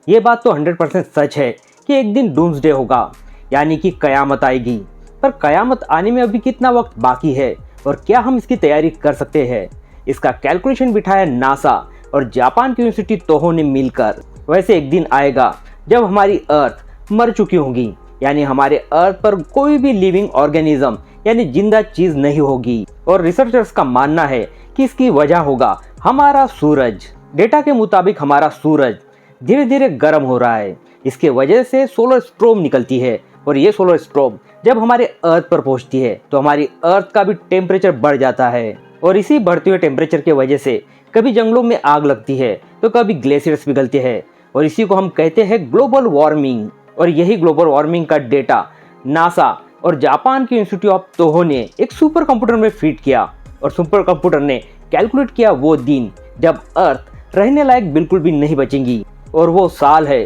ये बात तो 100% सच है कि एक दिन डूम्सडे होगा, यानी कि कयामत आएगी। पर कयामत आने में अभी कितना वक्त बाकी है और क्या हम इसकी तैयारी कर सकते हैं? इसका कैलकुलेशन बिठाया नासा और जापान की यूनिवर्सिटी तोहो ने मिलकर। वैसे एक दिन आएगा जब हमारी अर्थ मर चुकी होगी, यानी हमारे अर्थ पर कोई भी लिविंग ऑर्गेनिज्म यानी जिंदा चीज नहीं होगी। और रिसर्चर्स का मानना है कि इसकी वजह होगा हमारा सूरज। डेटा के मुताबिक हमारा सूरज धीरे धीरे गर्म हो रहा है। इसके वजह से सोलर स्ट्रोम निकलती है और ये सोलर स्ट्रोम जब हमारे अर्थ पर पहुंचती है तो हमारी अर्थ का भी टेम्परेचर बढ़ जाता है। और इसी बढ़ते हुए टेम्परेचर की वजह से कभी जंगलों में आग लगती है तो कभी ग्लेशियर्स पिघलते हैं और इसी को हम कहते हैं ग्लोबल वार्मिंग। और यही ग्लोबल वार्मिंग का डेटा नासा और जापान के इंस्टीट्यूट ऑफ तोहो ने एक सुपर कंप्यूटर में फीड किया और सुपर कंप्यूटर ने कैलकुलेट किया वो दिन जब अर्थ रहने लायक बिल्कुल भी नहीं बचेंगी। और वो साल है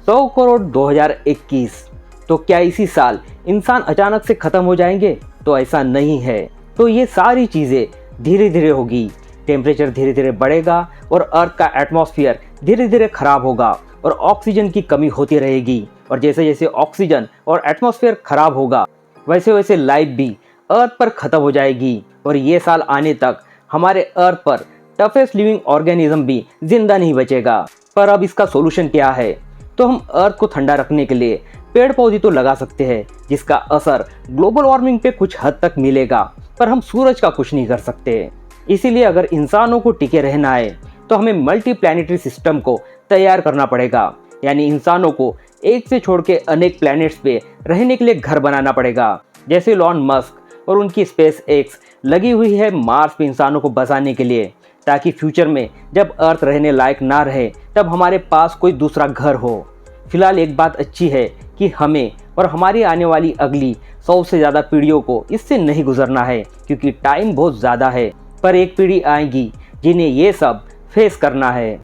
100 करोड़ 2021। तो क्या इसी साल इंसान अचानक से खत्म हो जाएंगे? तो ऐसा नहीं है। तो ये सारी चीजें धीरे धीरे होगी। टेम्परेचर धीरे धीरे बढ़ेगा और अर्थ का एटमॉस्फेयर धीरे धीरे खराब होगा और ऑक्सीजन की कमी होती रहेगी। और जैसे जैसे ऑक्सीजन और एटमॉस्फेयर खराब होगा वैसे वैसे लाइफ भी अर्थ पर खत्म हो जाएगी। और ये साल आने तक हमारे अर्थ पर टफेस्ट लिविंग ऑर्गेनिज्म भी जिंदा नहीं बचेगा। पर अब इसका सोल्यूशन क्या है? तो हम अर्थ को ठंडा रखने के लिए पेड़ पौधे तो लगा सकते हैं, जिसका असर ग्लोबल वार्मिंग पे कुछ हद तक मिलेगा, पर हम सूरज का कुछ नहीं कर सकते। इसीलिए अगर इंसानों को टिके रहना है तो हमें मल्टी प्लैनेटरी सिस्टम को तैयार करना पड़ेगा, यानी इंसानों को एक से छोड़ के अनेक प्लैनेट्स पे रहने के लिए घर बनाना पड़ेगा। जैसे इलॉन मस्क और उनकी स्पेस एक्स लगी हुई है मार्स पे इंसानों को बसाने के लिए, ताकि फ्यूचर में जब अर्थ रहने लायक ना रहे तब हमारे पास कोई दूसरा घर हो। फिलहाल एक बात अच्छी है कि हमें और हमारी आने वाली अगली 100 से ज़्यादा पीढ़ियों को इससे नहीं गुजरना है, क्योंकि टाइम बहुत ज़्यादा है। पर एक पीढ़ी आएगी जिन्हें ये सब फेस करना है।